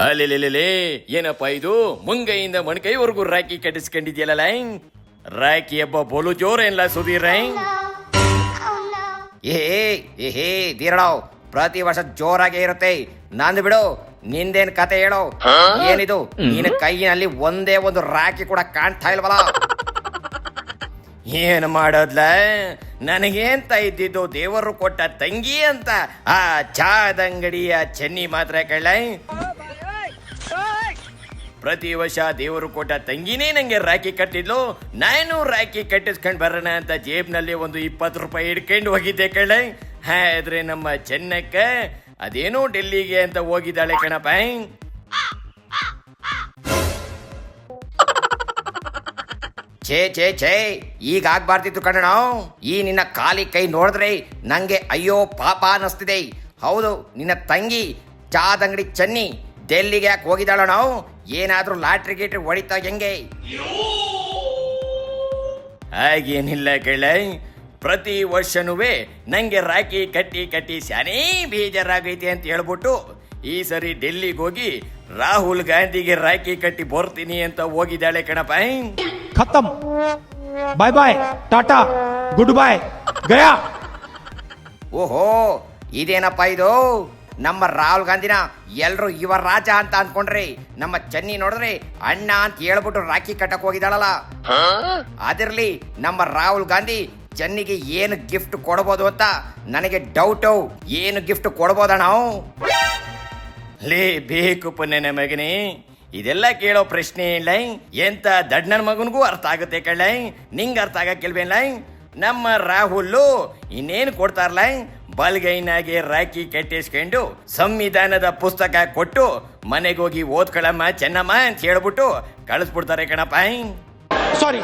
ಅಲ್ಲೇ ಏನಪ್ಪ ಇದು ಮುಂಗೈಯಿಂದ ಮೊಣಕೈವರೆಗೂ ರಾಖಿ ಕಟ್ಟಿಸ್ಕೊಂಡಿದ್ಯಲ್ಲ ರಾಖಿ ಹಬ್ಬ ಬೋಲು ಜೋರೇನ್ಲ ಸುಧೀರ್ ಏ ಧೀರಳವ್ ಪ್ರತಿ ವರ್ಷ ಜೋರಾಗೆ ಇರುತ್ತೆ. ನಂದು ಬಿಡು, ನಿಂದೇನ್ ಕತೆ ಹೇಳೋ. ಏನಿದು ನಿನ್ನ ಕೈಯಲ್ಲಿ ಒಂದೇ ಒಂದು ರಾಖಿ ಕೂಡ ಕಾಣ್ತಾ ಇಲ್ವಲ್ಲ? ಏನ್ ಮಾಡೋದ್ಲ, ನನಗೇಂತ ಇದ್ದಿದ್ದು ದೇವರು ಕೊಟ್ಟ ತಂಗಿ ಅಂತ ಆ ಚಾದಂಗಡಿಯ ಚೆನ್ನಿ ಮಾತ್ರ ಕಳ್ಳ. ಪ್ರತಿ ವರ್ಷ ದೇವರು ಕೊಟ್ಟ ತಂಗಿನೇ ನಂಗೆ ರಾಖಿ ಕಟ್ಟಿದ್ಲು. ನಾನು ರಾಖಿ ಕಟ್ಟಿಸ್ಕೊಂಡ್ ಬರೋಣ ಅಂತ ಜೇಬ್ನಲ್ಲಿ ಒಂದು 20 ರೂಪಾಯಿ ಇಟ್ಕೊಂಡು ಹೋಗಿದ್ದೆ ಕಳ್ಳ. ಆದ್ರೆ ನಮ್ಮ ಚೆನ್ನಕ್ಕ ಅದೇನೋ ಡೆಲ್ಲಿಗೆ ಅಂತ ಹೋಗಿದ್ದಾಳೆ ಕಣಪ್ಪ. ಛೇ ಈಗ ಆಗ್ಬಾರ್ದಿತ್ತು ಕಣ. ಈ ನಿನ್ನ ಖಾಲಿ ಕೈ ನೋಡಿದ್ರೆ ನಂಗೆ ಅಯ್ಯೋ ಪಾಪ ಅನ್ನಿಸ್ತಿದೆ. ಹೌದು, ನಿನ್ನ ತಂಗಿ ಚಾದಂಗಡಿ ಚೆನ್ನಿ ಡೆಲ್ಲಿಗೆ ಯಾಕೆ ಹೋಗಿದ್ದಾಳ? ನಾವು ಏನಾದ್ರೂ ಲಾಟ್ರಿ ಗೀಟ್ರಿ ಹೊಡಿತಾ ಹೆಂಗೆ? ಹಾಗೇನಿಲ್ಲ ಕಳ್ಳ, ಪ್ರತಿ ವರ್ಷನೂ ನಂಗೆ ರಾಖಿ ಕಟ್ಟಿ ಶಾನೇ ಬೇಜಾರಾಗೈತೆ ಅಂತ ಹೇಳ್ಬಿಟ್ಟು ಈ ಸರಿ ಡೆಲ್ಲಿಗೆ ಹೋಗಿ ರಾಹುಲ್ ಗಾಂಧಿಗೆ ರಾಖಿ ಕಟ್ಟಿ ಬರ್ತೀನಿ ಅಂತ ಹೋಗಿದ್ದಾಳೆ ಕಣಪ್ಪ. ಖತಮ್, ಬಾಯ್ ಬಾಯ್, ಟಾಟಾ, ಗುಡ್ ಬಾಯ್, ಗಯಾ. ಓಹೋ, ಇದೇನಪ್ಪ ಇದು? ನಮ್ಮ ರಾಹುಲ್ ಗಾಂಧಿನ ಎಲ್ರು ಇವ ರಾಜ ಅಂತ ಅಂದ್ಕೊಂಡ್ರಿ, ನಮ್ಮ ಚೆನ್ನಿ ನೋಡಿದ್ರೆ ಅಣ್ಣ ಅಂತ ಹೇಳ್ಬಿಟ್ಟು ರಾಖಿ ಕಟ್ಟಕ್ ಹೋಗಿದ್ದಾಳಲ್ಲ. ಅದಿರ್ಲಿ, ನಮ್ಮ ರಾಹುಲ್ ಗಾಂಧಿ ಚೆನ್ನಿಗೆ ಏನು ಗಿಫ್ಟ್ ಕೊಡ್ಬೋದು ಅಂತ ನನಗೆ ಡೌಟು. ಏನು ಗಿಫ್ಟ್ ಕೊಡ್ಬೋದಣ್ಣ? ಲೇ ಬೇಕು ಪುಣ್ಯನ ಮಗನೇ, ಇದೆಲ್ಲ ಕೇಳೋ ಪ್ರಶ್ನೆ ಇಲ್ಲ. ಎಂತ ದಡ್ಡನ ಮಗನಿಗೂ ಅರ್ಥ ಆಗುತ್ತೆ ಕಳ್ಳ, ನಿಂಗೆ ಅರ್ಥ ಆಗಕ್ಕಿಲ್ವೇನ? ನಮ್ಮ ರಾಹುಲ್ ಇನ್ನೇನು ಕೊಡ್ತಾರಲ್ಲ, ಬಲ್ಗೈನಾಗೆ ರಾಖಿ ಕಟ್ಟಿಸ್ಕೊಂಡು ಸಂವಿಧಾನದ ಪುಸ್ತಕ ಕೊಟ್ಟು ಮನೆಗೋಗಿ ಓದ್ಕೊಳಮ್ಮ ಚೆನ್ನಮ್ಮ ಅಂತ ಹೇಳ್ಬಿಟ್ಟು ಕಳಿಸ್ಬಿಡ್ತಾರೆ ಕಣಪ್ಪ. ಸಾರಿ.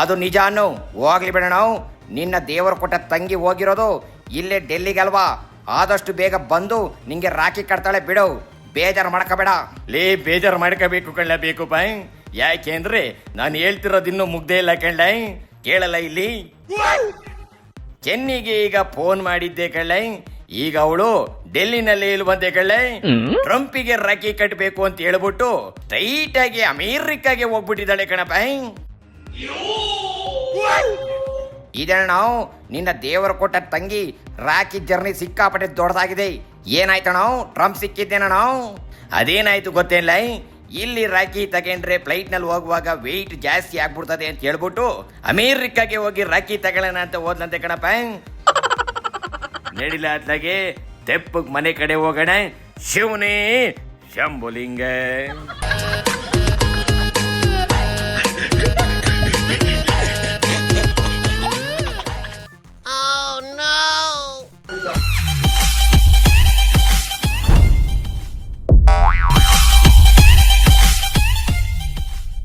ಅದು ನಿಜ ಅನ್ನು ಹೋಗ್ಲಿ ಬಿಡೋಣ. ನಿನ್ನ ದೇವರು ಕೊಟ್ಟ ತಂಗಿ ಹೋಗಿರೋದು ಇಲ್ಲೇ ಡೆಲ್ಲಿಗಲ್ವಾ? ಆದಷ್ಟು ಬೇಗ ಬಂದು ನಿಂಗೆ ರಾಖಿ ಕಟ್ತಾಳೆ ಬಿಡು, ಬೇಜಾರು ಮಾಡ್ಕೋಬೇಡ. ಲೇ ಬೇಜಾರು ಮಾಡ್ಕೋಬೇಕು ಕಳ್ಳ, ಬೇಕು ಬಾಯ್. ಯಾಕೆಂದ್ರೆ ನಾನು ಹೇಳ್ತಿರೋದು ಇನ್ನೂ ಮುಗ್ದೇ ಇಲ್ಲ ಕಳ್ಳ, ಕೇಳಲ್ಲ ಇಲ್ಲಿ. ಚೆನ್ನಿಗೆ ಈಗ ಫೋನ್ ಮಾಡಿದ್ದೆ ಕಳ್ಳ, ಈಗ ಅವಳು ಡೆಲ್ಲಿನಲ್ಲಿ ಇಲ್ವಂತೆ ಕಳ್ಳ. ಟ್ರಂಪಿಗೆ ರಾಖಿ ಕಟ್ಟಬೇಕು ಅಂತ ಹೇಳ್ಬಿಟ್ಟು ಸ್ಟ್ರೈಟ್ ಆಗಿ ಅಮೆರಿಕಾಗೆ ಹೋಗ್ಬಿಟ್ಟಿದ್ದಾಳೆ ಕಣಪ್ಪ. ಇದನ್ನ ನಾವು ನಿನ್ನ ದೇವರು ಕೊಟ್ಟ ತಂಗಿ ರಾಖಿ ಜರ್ನಿ ಸಿಕ್ಕಾಪಟ್ಟೆ ದೊಡ್ಡದಾಗಿದೆ. ಏನಾಯ್ತಣ್ಣ, ಟ್ರಂಪ್ ಸಿಕ್ಕಿದ್ದೇನ? ಅದೇನಾಯ್ತು ಗೊತ್ತೇನಿಲ್ಲ, ಇಲ್ಲಿ ರಾಖಿ ತಗೊಂಡ್ರೆ ಫ್ಲೈಟ್ ನಲ್ಲಿ ಹೋಗುವಾಗ ವೆಯ್ಟ್ ಜಾಸ್ತಿ ಆಗ್ಬಿಡ್ತದೆ ಅಂತ ಹೇಳ್ಬಿಟ್ಟು ಅಮೆರಿಕಾಗೆ ಹೋಗಿ ರಾಖಿ ತಗೊಳ್ಳೋಣ ಅಂತ ಹೋದ್ನಂತೆ ಕಣಪ್ಪ. ನಡಿಲ ಅತ್ಲಾಗೆ ತೆಪ್ಪಗ್ ಮನೆ ಕಡೆ ಹೋಗೋಣ. ಶಿವನೇ ಶಂಭುಲಿಂಗ.